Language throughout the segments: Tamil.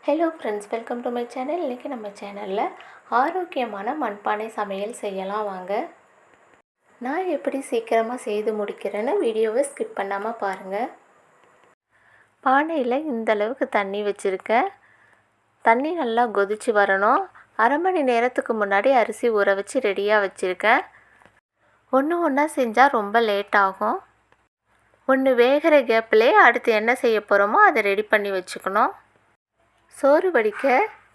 Hello friends, welcome to my channel. இன்றைக்கி நம்ம சேனலில் ஆரோக்கியமான மண்பானை சமையல் செய்யலாம் வாங்க. நான் எப்படி சீக்கிரமாக செய்து முடிக்கிறேன்னு வீடியோவை ஸ்கிப் பண்ணாமல் பாருங்கள். பானையில் இந்தளவுக்கு தண்ணி வச்சுருக்கேன். தண்ணி நல்லா கொதித்து வரணும். அரை மணி நேரத்துக்கு முன்னாடி அரிசி ஊற வச்சு ரெடியாக வச்சுருக்கேன். ஒன்று ஒன்றா செஞ்சால் ரொம்ப லேட் ஆகும். ஒன்று வேகிற கேப்லேயே அடுத்து என்ன செய்ய போகிறோமோ அதை ரெடி பண்ணி வச்சுக்கணும். சோறு வடிக்க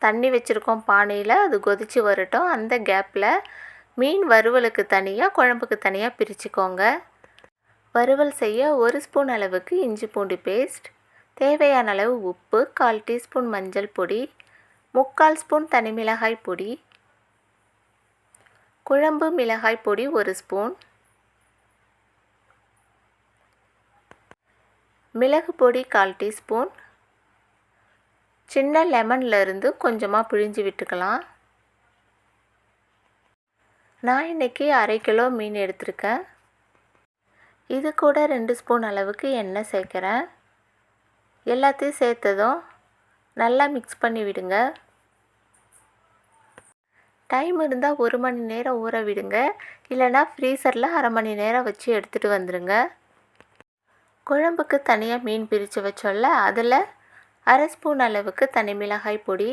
தண்ணி வச்சுருக்கோம் பானையில். அது கொதித்து வரட்டும். அந்த கேப்பில் மீன் வறுவலுக்கு தனியாக, குழம்புக்கு தனியாக பிரிச்சுக்கோங்க. வறுவல் செய்ய 1 ஸ்பூன் அளவுக்கு இஞ்சி பூண்டு பேஸ்ட், தேவையான அளவு உப்பு, 1/4 டீஸ்பூன் மஞ்சள் பொடி, 3/4 ஸ்பூன் தனி மிளகாய் பொடி, குழம்பு மிளகாய் பொடி 1 ஸ்பூன், மிளகு பொடி 1/4 டீஸ்பூன், சின்ன லெமன்லேருந்து கொஞ்சமாக பிழிஞ்சு விட்டுக்கலாம். நான் இன்றைக்கி 1/2 கிலோ மீன் எடுத்திருக்கேன். இது கூட 2 ஸ்பூன் அளவுக்கு எண்ணெய் சேர்க்குறேன். எல்லாத்தையும் சேர்த்ததும் நல்லா மிக்ஸ் பண்ணி விடுங்க. டைம் இருந்தால் 1 மணி நேரம் ஊற விடுங்க. இல்லைனா ஃப்ரீசரில் அரை மணி நேரம் வச்சு எடுத்துகிட்டு வந்துடுங்க. குழம்புக்கு தனியாக மீன் பிரித்து வச்சோல்ல, அதில் 1/2 ஸ்பூன் அளவுக்கு தனி மிளகாய் பொடி,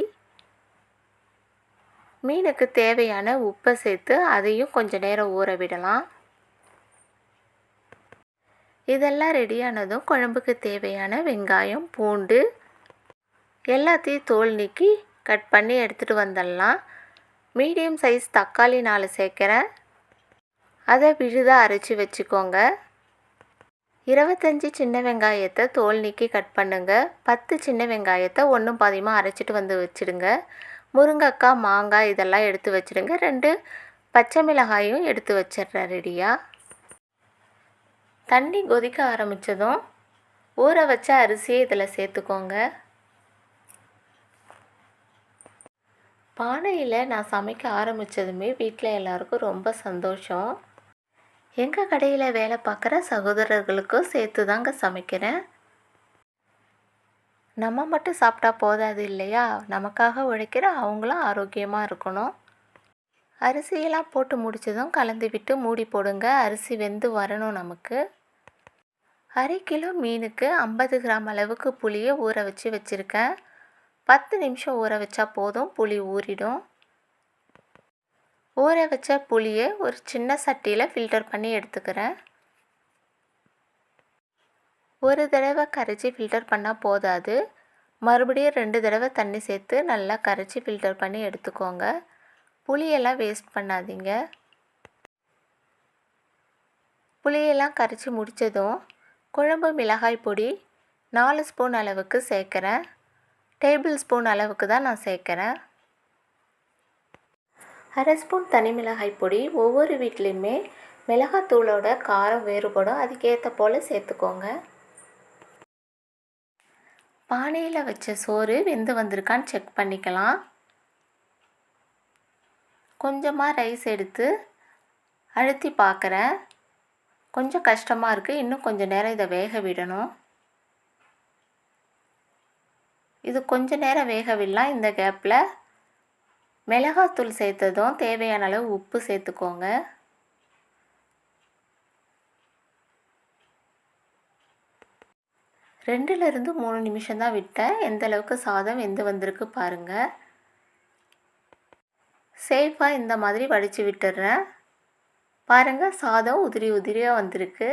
மீனுக்கு தேவையான உப்பை சேர்த்து அதையும் கொஞ்சம் நேரம் ஊற விடலாம். இதெல்லாம் ரெடியானதும் குழம்புக்கு தேவையான வெங்காயம், பூண்டு எல்லாத்தையும் தோல் நீக்கி கட் பண்ணி எடுத்துகிட்டு வந்துடலாம். மீடியம் சைஸ் தக்காளி 4 சேர்க்குறேன். அதை விழுதாக அரைச்சி வச்சுக்கோங்க. 25 சின்ன வெங்காயத்தை தோல் நீக்கி கட் பண்ணுங்கள். 10 சின்ன வெங்காயத்தை ஒன்றும் பாதியமாக அரைச்சிட்டு வந்து வச்சுடுங்க. முருங்கைக்காய், மாங்காய் இதெல்லாம் எடுத்து வச்சுடுங்க. 2 பச்சை மிளகாயும் எடுத்து வச்சிடுறேன் ரெடியாக. தண்ணி கொதிக்க ஆரம்பித்ததும் ஊற வச்ச அரிசியை இதில் சேர்த்துக்கோங்க. பானையில் நான் சமைக்க ஆரம்பித்ததுமே வீட்டில் எல்லாருக்கும் ரொம்ப சந்தோஷம். எங்கள் கடையில் வேலை பார்க்குற சகோதரர்களுக்கும் சேர்த்து தாங்க சமைக்கிறேன். நம்ம மட்டும் சாப்பிட்டா போதாது இல்லையா? நமக்காக உழைக்கிற அவங்களும் ஆரோக்கியமாக இருக்கணும். அரிசியெல்லாம் போட்டு முடித்ததும் கலந்து விட்டு மூடி போடுங்க. அரிசி வெந்து வரணும் நமக்கு. 1/2 கிலோ மீனுக்கு 50 கிராம் அளவுக்கு புளியை ஊற வச்சு வச்சுருக்கேன். 10 நிமிஷம் ஊற வச்சா போதும், புளி ஊறிடும். ஊற வச்ச புளியை ஒரு சின்ன சட்டியில் ஃபில்டர் பண்ணி எடுத்துக்கிறேன். ஒரு தடவை கரைச்சி ஃபில்டர் பண்ணால் போதாது, மறுபடியும் 2 தடவை தண்ணி சேர்த்து நல்லா கரைச்சி ஃபில்டர் பண்ணி எடுத்துக்கோங்க. புளியெல்லாம் வேஸ்ட் பண்ணாதீங்க. புளியெல்லாம் கரைச்சி முடித்ததும் குழம்பு மிளகாய் பொடி 4 ஸ்பூன் அளவுக்கு சேர்க்குறேன். டேபிள் ஸ்பூன் அளவுக்கு தான் நான் சேர்க்குறேன். 1/2 ஸ்பூன் தனி மிளகாய் பொடி. ஒவ்வொரு வீட்லேயுமே மிளகாத்தூளோட காரம் வேறுபடும், அதுக்கேற்ற போல் சேர்த்துக்கோங்க. பானையில் வச்ச சோறு வெந்து வந்திருக்கான்னு செக் பண்ணிக்கலாம். கொஞ்சமாக ரைஸ் எடுத்து அழுத்தி பார்க்குறேன். கொஞ்சம் கஷ்டமாக இருக்குது. இன்னும் கொஞ்சம் நேரம் இதை வேக விடணும். இது கொஞ்சம் நேரம் வேக விடலாம். இந்த கேப்பில் மிளகாத்தூள் சேர்த்ததும் தேவையான அளவு உப்பு சேர்த்துக்கோங்க. ரெண்டுலேருந்து 3 நிமிஷம் தான் விட்டேன். எந்த அளவுக்கு சாதம் வெந்து வந்திருக்கு பாருங்கள். சேஃபாக இந்த மாதிரி வடித்து விட்டுடுறேன். பாருங்கள், சாதம் உதிரி உதிரியாக வந்திருக்கு.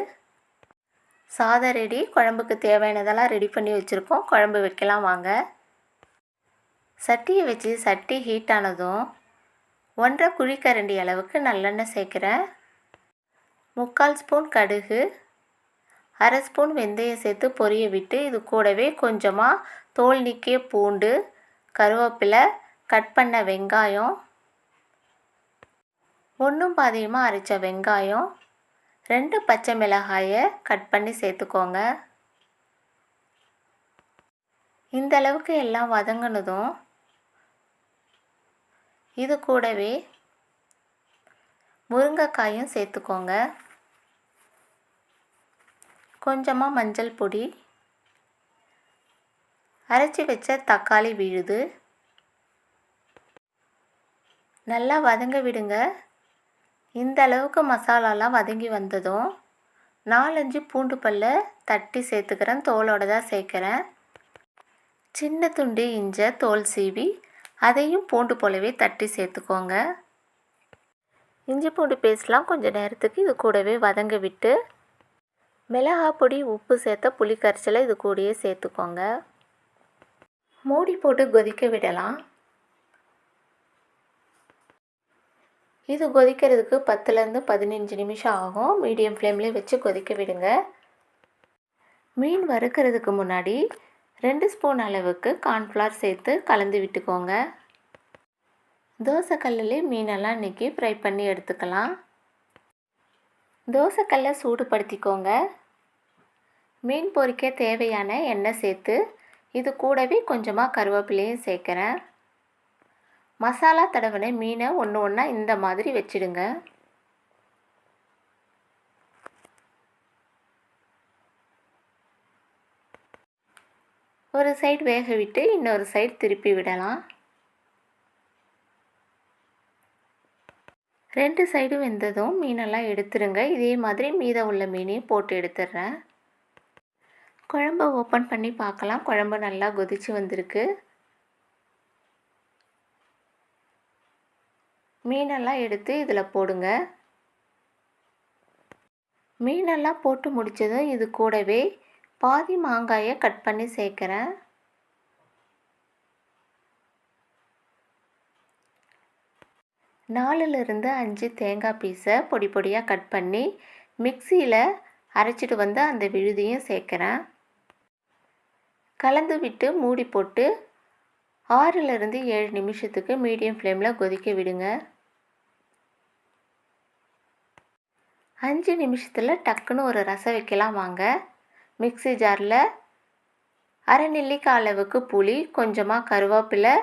சாதம் ரெடி. குழம்புக்கு தேவையானதெல்லாம் ரெடி பண்ணி வச்சுருக்கோம். குழம்பு வைக்கலாம் வாங்க. சட்டியை வச்சு சட்டி ஹீட் ஆனதும் 1/2 குழிக்கரண்டி அளவுக்கு நல்லெண்ணெய் சேர்க்குறேன். 3/4 ஸ்பூன் கடுகு, 1/2 ஸ்பூன் வெந்தயம் சேர்த்து பொரிய விட்டு இது கூடவே கொஞ்சமாக தோல் நீக்கிய பூண்டு, கருவேப்பிலை, கட் பண்ண வெங்காயம், ஒன்றும் பாதியமாக அரைச்ச வெங்காயம், 2 பச்சை மிளகாயை கட் பண்ணி சேர்த்துக்கோங்க. இந்த அளவுக்கு எல்லாம் வதங்கினதும் இது கூடவே முருங்கைக்காயும் சேர்த்துக்கோங்க. கொஞ்சமாக மஞ்சள் பொடி, அரைச்சி வச்ச தக்காளி விழுது. நல்லா வதங்க விடுங்க. இந்த அளவுக்கு மசாலாலாம் வதங்கி வந்ததும் 4-5 பூண்டு பல்ல தட்டி சேர்த்துக்கிறேன். தோலோடு தான் சேர்க்குறேன். சின்ன துண்டு இஞ்சை தோல் சீவி அதையும் பூண்டு போலவே தட்டி சேர்த்துக்கோங்க. இஞ்சி பூண்டு பேஸ்ட்லாம் கொஞ்சம் நேரத்துக்கு இது கூடவே வதங்க விட்டு மிளகாய் பொடி உப்பு சேர்த்த புளி கரைசலை இது கூடயே சேர்த்துக்கோங்க. மூடி போட்டு கொதிக்க விடலாம். இது கொதிக்கிறதுக்கு 10லேருந்து 15 நிமிஷம் ஆகும். மீடியம் ஃப்ளேம்லேயே வச்சு கொதிக்க விடுங்க. மீன் வறுக்கிறதுக்கு முன்னாடி 2 ஸ்பூன் அளவுக்கு கார்ன்ஃப்ளவர் சேர்த்து கலந்து விட்டுக்கோங்க. தோசைக்கல்லிலே மீனெல்லாம் இன்றைக்கி ஃப்ரை பண்ணி எடுத்துக்கலாம். தோசைக்கல்லை சூடுபடுத்திக்கோங்க. மீன் பொரிக்க தேவையான எண்ணெய் சேர்த்து இது கூடவே கொஞ்சமாக கருவேப்பிலையும் சேர்க்குறேன். மசாலா தடவின மீனை ஒன்று ஒன்றா இந்த மாதிரி வச்சிடுங்க. ஒரு சைடு வேக விட்டு இன்னொரு சைடு திருப்பி விடலாம். 2 சைடு வெந்ததும் மீனெல்லாம் எடுத்துருங்க. இதே மாதிரி மீதம் உள்ள மீனையும் போட்டு எடுத்துடுறேன். குழம்பை ஓப்பன் பண்ணி பார்க்கலாம். குழம்பு நல்லா கொதிச்சு வந்திருக்கு. மீனெல்லாம் எடுத்து இதில் போடுங்க. மீனெல்லாம் போட்டு முடித்ததும் இது கூடவே பாதி மாங்காயை கட் பண்ணி சேர்க்குறேன். நாலுலேருந்து 5 தேங்காய் பீஸை பொடி பொடியாக கட் பண்ணி மிக்சியில் அரைச்சிட்டு வந்து அந்த விழுதியும் சேர்க்குறேன். கலந்து விட்டு மூடி போட்டு 6லேருந்து 7 நிமிஷத்துக்கு மீடியம் ஃப்ளேமில் கொதிக்க விடுங்க. 5 நிமிஷத்தில் டக்குன்னு ஒரு ரசம் வைக்கலாம் வாங்க. மிக்ஸி ஜாரில் அரை நெல்லிக்காய் அளவுக்கு புளி, கொஞ்சமாக கருவேப்பிலை,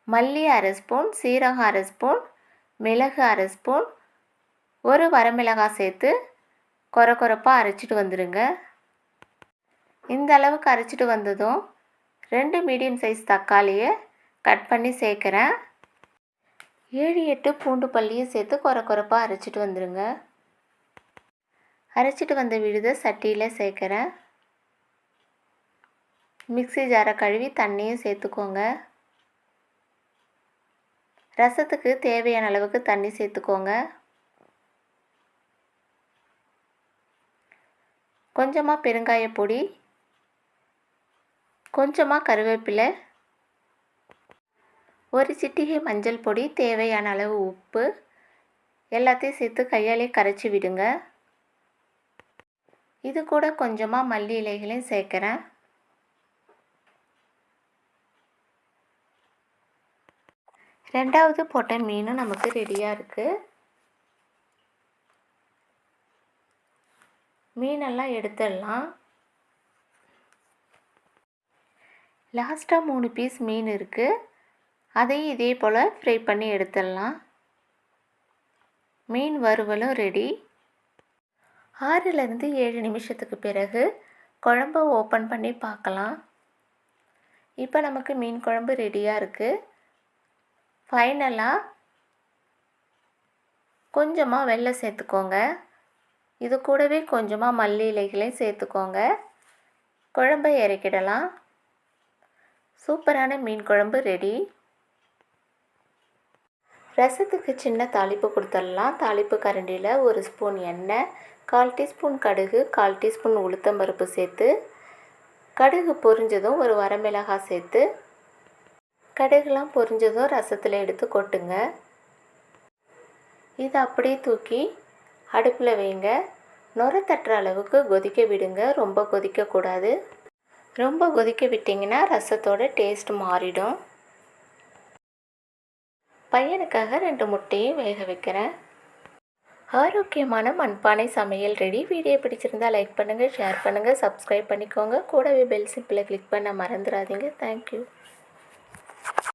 மல்லி அரை ஸ்பூன், சீரகம் அரை ஸ்பூன், மிளகு அரை ஸ்பூன், ஒரு வரமிளகாய் சேர்த்து கொரப்பாக அரைச்சிட்டு வந்துடுங்க. இந்த அளவுக்கு அரைச்சிட்டு வந்ததும் 2 மீடியம் சைஸ் தக்காளியை கட் பண்ணி சேர்க்குறேன். 7-8 பூண்டு பல்லியும் சேர்த்து கொரப்பாக அரைச்சிட்டு வந்துடுங்க. அரைச்சிட்டு வந்த விழுதை சட்டியில் சேர்க்குறேன். மிக்ஸி ஜாரை கழுவி தண்ணியும் சேர்த்துக்கோங்க. ரசத்துக்கு தேவையான அளவுக்கு தண்ணி சேர்த்துக்கோங்க. கொஞ்சமாக பெருங்காய பொடி, கொஞ்சமாக கருவேப்பிலை, ஒரு சிட்டிகை மஞ்சள் பொடி, தேவையான அளவு உப்பு எல்லாத்தையும் சேர்த்து கையாலே கரைச்சி விடுங்க. இது கூட கொஞ்சமாக மல்லி இலைகளையும் சேர்க்குறேன். ரெண்டாவது போட்ட மீனும் நமக்கு ரெடியாக இருக்குது. மீனெல்லாம் எடுத்துடலாம். லாஸ்ட்டாக 3 பீஸ் மீன் இருக்குது. அதையும் இதே போல் ஃப்ரை பண்ணி எடுத்துடலாம். மீன் வறுவலும் ரெடி. 6லேருந்து 7 நிமிஷத்துக்கு பிறகு குழம்பை ஓப்பன் பண்ணி பார்க்கலாம். இப்போ நமக்கு மீன் குழம்பு ரெடியாக இருக்குது. ஃபைனலாக கொஞ்சமாக வெல்லம் சேர்த்துக்கோங்க. இது கூடவே கொஞ்சமாக மல்லி இலைகளையும் சேர்த்துக்கோங்க. குழம்பை இறக்கிடலாம். சூப்பரான மீன் குழம்பு ரெடி. ரசத்துக்கு சின்ன தாளிப்பு கொடுத்துடலாம். தாளிப்பு கரண்டியில் 1 ஸ்பூன் எண்ணெய், 1/4 டீஸ்பூன் கடுகு, 1/4 டீஸ்பூன் உளுத்தம்பருப்பு சேர்த்து கடுகு பொரிஞ்சதும் ஒரு வரமிளகாய் சேர்த்து கடுகுலாம் பொரிஞ்சதும் ரசத்தில் எடுத்து கொட்டுங்க. இதை அப்படியே தூக்கி அடுப்பில் வைங்க. நுர தட்டுற அளவுக்கு கொதிக்க விடுங்க. ரொம்ப கொதிக்கக்கூடாது. ரொம்ப கொதிக்க விட்டிங்கன்னா ரசத்தோட டேஸ்ட் மாறிடும். பையனுக்காக 2 முட்டையும் வேக வைக்கிறேன். ஆரோக்கியமான மண்பானை சமையல் ரெடி. வீடியோ பிடிச்சிருந்தால் லைக் பண்ணுங்கள், ஷேர் பண்ணுங்கள், சப்ஸ்கிரைப் பண்ணிக்கோங்க. கூடவே பெல் சிம்பிளை கிளிக் பண்ண மறந்துடாதீங்க. தேங்க்யூ.